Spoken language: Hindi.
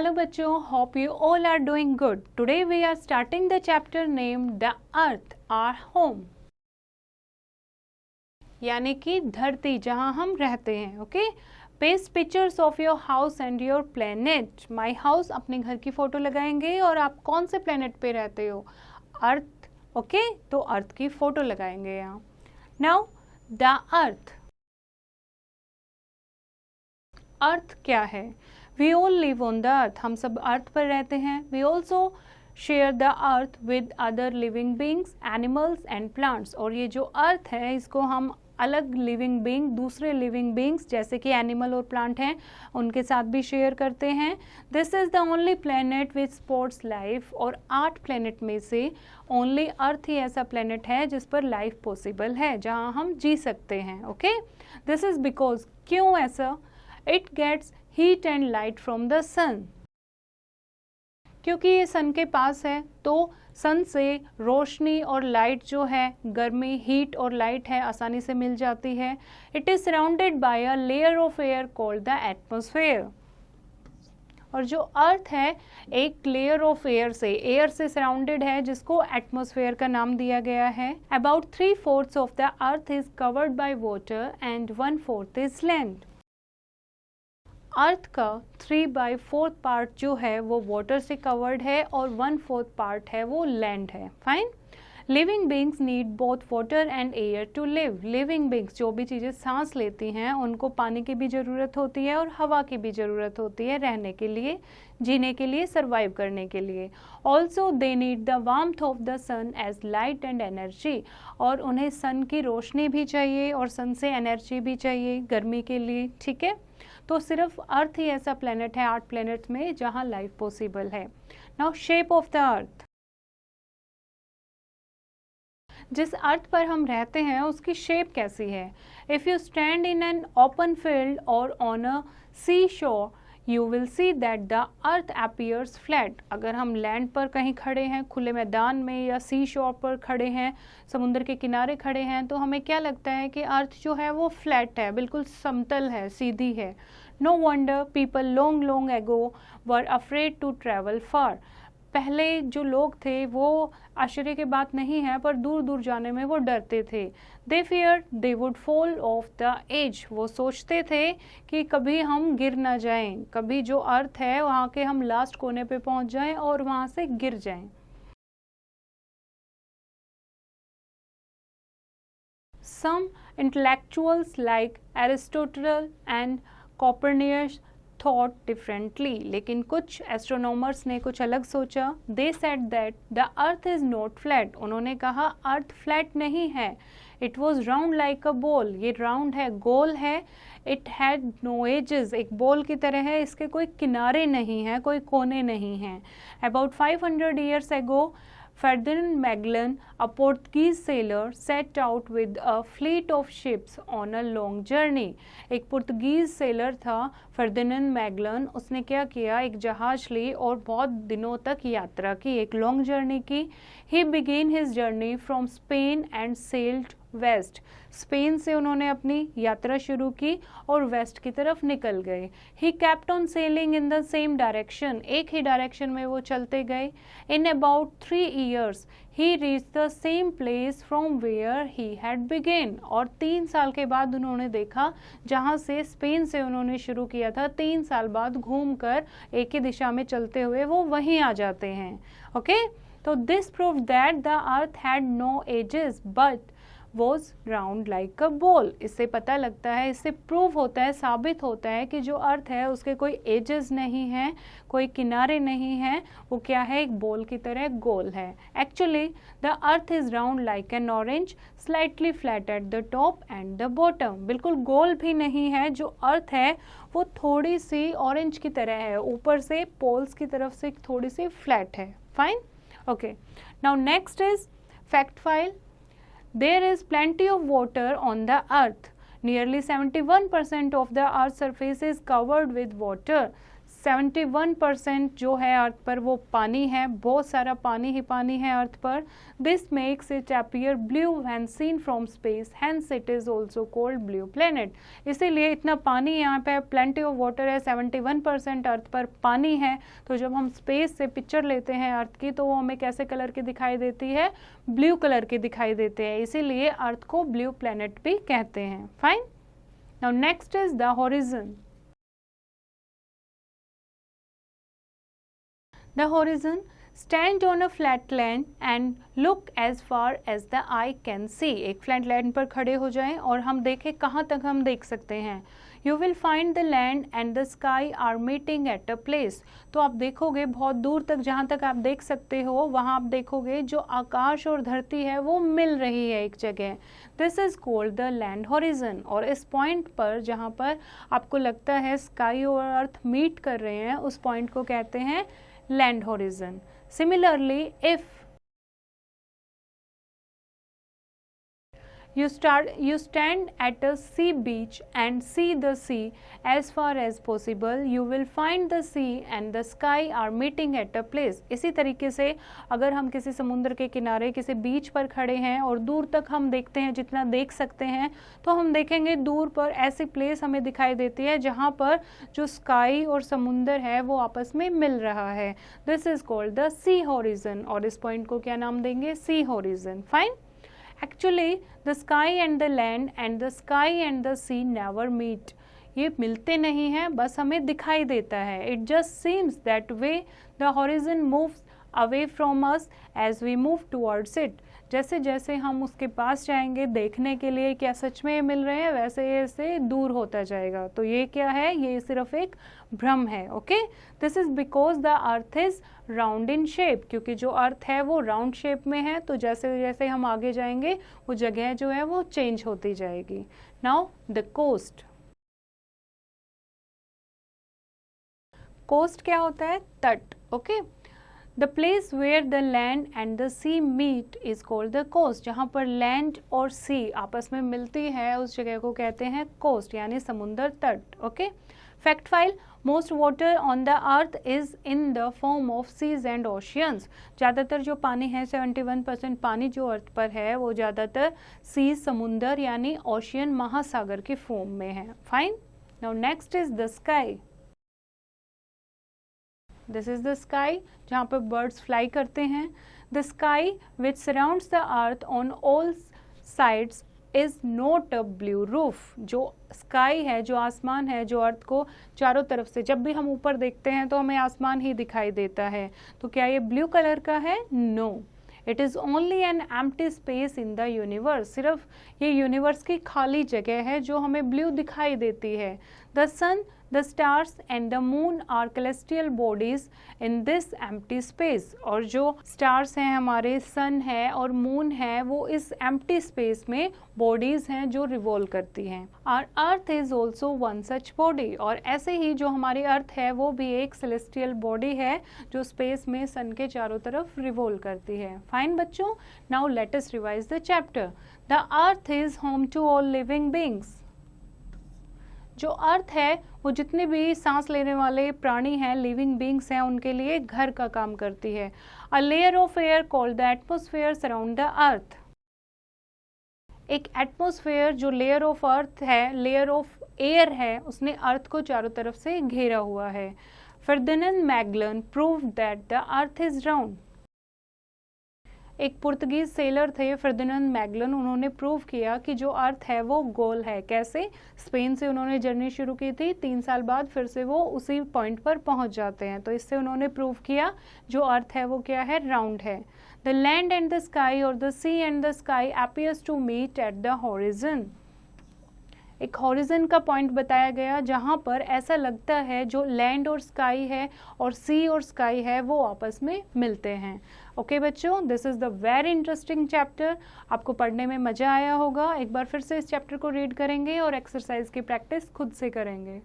Hello बच्चों, hope you all are doing good. Today we are starting the chapter named The Earth, Our Home. यानी कि धरती जहाँ हम रहते हैं. Okay, paste pictures of your house and your planet. My house, अपने घर की फोटो लगाएंगे और आप कौन से प्लेनेट पे रहते हो? अर्थ. ओके, तो अर्थ की फोटो लगाएंगे यहाँ. Now the earth. अर्थ क्या है? We all live on the earth. हम सब अर्थ पर रहते हैं. We also share the earth with other living beings, animals and plants. और ये जो अर्थ है इसको हम अलग लिविंग बींग, दूसरे लिविंग बींग्स जैसे कि एनिमल और प्लांट हैं उनके साथ भी शेयर करते हैं. This is the only planet which sports life. और 8 प्लेनेट में से ओनली अर्थ ही ऐसा प्लेनेट है जिस पर लाइफ पॉसिबल है, जहाँ हम जी सकते हैं. ओके, दिस इज़ बिकॉज, क्यों ऐसा? It gets heat and light from the sun. क्योंकि ये सन के पास है तो सन से रोशनी और लाइट जो है, गर्मी, हीट और लाइट है, आसानी से मिल जाती है. It is surrounded by a layer of air called the atmosphere. और जो अर्थ है एक लेयर ऑफ एयर से सराउंडेड है जिसको एटमॉस्फेयर का नाम दिया गया है. About 3/4 of the earth is covered by water and 1/4 is land. Earth का 3/4 पार्ट जो है वो वाटर से कवर्ड है और 1/4 पार्ट है वो लैंड है. Fine. Living beings need both water and air to live. Living beings जो भी चीज़ें सांस लेती हैं उनको पानी की भी ज़रूरत होती है और हवा की भी ज़रूरत होती है रहने के लिए, जीने के लिए, सर्वाइव करने के लिए. Also they need the warmth of the sun as light and energy. और उन्हें सन की रोशनी भी चाहिए और सन से एनर्जी भी चाहिए गर्मी के लिए. ठीक है, तो सिर्फ अर्थ ही ऐसा प्लेनेट है 8 प्लेनेट्स में जहां लाइफ पॉसिबल है. नाउ शेप ऑफ द अर्थ. जिस अर्थ पर हम रहते हैं उसकी शेप कैसी है? If you stand in an open field और ऑन अ सी शोर you will see that the earth appears flat. अगर हम लैंड पर कहीं खड़े हैं, खुले मैदान में, या सी शोर पर खड़े हैं, समुद्र के किनारे खड़े हैं, तो हमें क्या लगता है कि अर्थ जो है वो फ्लैट है, बिल्कुल समतल है, सीधी है. No wonder people long long ago were afraid to travel far. पहले जो लोग थे वो आश्चर्य की बात नहीं है पर दूर दूर जाने में वो डरते थे. They fear they would fall off the edge. वो सोचते थे कि कभी हम गिर ना जाएं, कभी जो अर्थ है वहाँ के हम लास्ट कोने पे पहुँच जाएं और वहाँ से गिर जाएं. Some intellectuals like Aristotle and Copernicus thought differently. लेकिन कुछ एस्ट्रोनॉमर्स ने कुछ अलग सोचा. They said that the earth is not flat. उन्होंने कहा अर्थ फ्लैट नहीं है. It was round like a ball. ये राउंड है, गोल है. It had no edges. एक बॉल की तरह है, इसके कोई किनारे नहीं हैं, कोई कोने नहीं हैं. About 500 years ago Ferdinand Magellan, a Portuguese sailor, set out with a fleet of ships on a long journey. एक पुर्तगीज सेलर था फर्दिनेंड मैगलन. उसने क्या किया, एक जहाज ली और बहुत दिनों तक यात्रा की, एक लॉन्ग जर्नी की. He began his journey from Spain and sailed west. Spain से उन्होंने अपनी यात्रा शुरू की और वेस्ट की तरफ निकल गए. He kept on sailing in the same direction. एक ही डायरेक्शन में वो चलते गए. In about 3 years he reach the same place from where he had began. और 3 साल के बाद उन्होंने देखा जहाँ से स्पेन से उन्होंने शुरू किया था, 3 साल बाद घूम कर एक ही दिशा में चलते हुए वो वहीं आ जाते हैं. ओके, तो this prove that the earth had no edges but was round like a ball. इससे पता लगता है, इससे प्रूव होता है, साबित होता है कि जो अर्थ है उसके कोई एजेस नहीं हैं, कोई किनारे नहीं हैं, वो क्या है, एक बॉल की तरह गोल है. Actually the earth is round like an orange, slightly flat at the top and the bottom. बिल्कुल गोल भी नहीं है, जो अर्थ है वो थोड़ी सी ऑरेंज की तरह है, ऊपर से पोल्स की तरफ से थोड़ी सी फ्लैट है. Fine. Okay, now next is fact file. There is plenty of water on the earth. Nearly 71% of the earth's surface is covered with water. 71% जो है अर्थ पर वो पानी है, बहुत सारा पानी ही पानी है अर्थ पर। This makes it appear blue when seen from space, hence it is also called blue planet. इसीलिए इतना पानी यहाँ पे, प्लेंटी ऑफ वाटर है, 71% अर्थ पर पानी है, तो जब हम स्पेस से पिक्चर लेते हैं अर्थ की तो वो हमें कैसे कलर की दिखाई देती है, ब्लू कलर की दिखाई देते हैं, इसीलिए अर्थ को ब्लू प्लेनेट भी कहते हैं। Fine. Now next is the horizon. The horizon, stand on a flat land and look as far as the eye can see। एक फ्लैट लैंड पर खड़े हो जाएं और हम देखें कहाँ तक हम देख सकते हैं। You will find the land and the sky are meeting at a place। तो आप देखोगे बहुत दूर तक, जहाँ तक आप देख सकते हो वहाँ आप देखोगे जो आकाश और धरती है वो मिल रही है एक जगह। This is called the land horizon। और इस पॉइंट पर जहाँ पर आपको लगता है स्काई और अर्थ मीट कर रहे हैं, उस पॉइंट को कहते हैं land horizon। Similarly, if you stand at a sea beach and see the sea as far as possible, you will find the sea and the sky are meeting at a place। इसी तरीके से अगर हम किसी समुद्र के किनारे किसी बीच पर खड़े हैं और दूर तक हम देखते हैं, जितना देख सकते हैं, तो हम देखेंगे दूर पर ऐसी प्लेस हमें दिखाई देती है जहाँ पर जो स्काई और समुद्र है वो आपस में मिल रहा है। This is called the sea horizon. और इस पॉइंट को क्या नाम देंगे, sea horizon. Fine. Actually, the sky and the land and the sky and the sea never meet। ये मिलते नहीं हैं, बस हमें दिखाई देता है। It just seems that way the horizon moves away from us as we move towards it। जैसे जैसे हम उसके पास जाएंगे देखने के लिए क्या सच में मिल रहे हैं, वैसे वैसे दूर होता जाएगा। तो ये क्या है, ये सिर्फ एक भ्रम है। Okay, this is because the earth is round in shape. क्योंकि जो अर्थ है वो राउंड शेप में है, तो जैसे जैसे हम आगे जाएंगे वो जगह जो है वो चेंज होती जाएगी। Now the coast. कोस्ट क्या होता है, तट। Okay, the place where the land and the sea meet is called the coast. जहाँ पर लैंड और सी आपस में मिलती है उस जगह को कहते हैं कोस्ट, यानी समुद्र तट। Okay, fact file. Most water on the earth is in the form of seas and oceans. ज़्यादातर जो पानी है, 71% पानी जो अर्थ पर है वो ज़्यादातर सीज, समुंदर यानी ओशियन, महासागर की फॉर्म में है। Fine. Now next is the sky. This is the sky, जहाँ पर बर्ड्स फ्लाई करते हैं। The sky which surrounds the earth on all sides is not a blue roof. जो स्काई है, जो आसमान है, जो अर्थ को चारों तरफ से, जब भी हम ऊपर देखते हैं तो हमें आसमान ही दिखाई देता है, तो क्या ये ब्लू कलर का है? No, it is only an empty space in the universe. सिर्फ ये यूनिवर्स की खाली जगह है जो हमें ब्लू दिखाई देती है। The sun, the stars and the moon are celestial bodies in this empty space। और जो stars हैं हमारे, sun है और moon है, वो इस empty space में bodies हैं जो revolve करती हैं। Our earth is also one such body। और ऐसे ही जो हमारी अर्थ है वो भी एक celestial body है जो space में sun के चारों तरफ revolve करती है। Fine बच्चों, now let us revise the chapter। The earth is home to all living beings। जो अर्थ है वो जितने भी सांस लेने वाले प्राणी हैं, लिविंग बींग्स हैं, उनके लिए घर का काम करती है। अ layer of air called the atmosphere surround the earth. एक एटमॉस्फेयर जो लेयर ऑफ अर्थ है, लेयर ऑफ एयर है, उसने अर्थ को चारों तरफ से घेरा हुआ है। Ferdinand Magellan proved that the earth is round. एक पुर्तगीज सेलर थे फर्डिनेंड मैगलन, उन्होंने प्रूव किया कि जो अर्थ है वो गोल है। कैसे? स्पेन से उन्होंने जर्नी शुरू की थी, 3 साल बाद फिर से वो उसी पॉइंट पर पहुंच जाते हैं। तो इससे उन्होंने प्रूव किया जो अर्थ है वो क्या है, राउंड है। The land and the sky और the sea and the sky appears to meet at the horizon. एक हॉरिजन का पॉइंट बताया गया जहाँ पर ऐसा लगता है जो लैंड और स्काई है और सी और स्काई है वो आपस में मिलते हैं। ओके बच्चों, this is the very interesting chapter. आपको पढ़ने में मज़ा आया होगा। एक बार फिर से इस चैप्टर को रीड करेंगे और एक्सरसाइज की प्रैक्टिस खुद से करेंगे।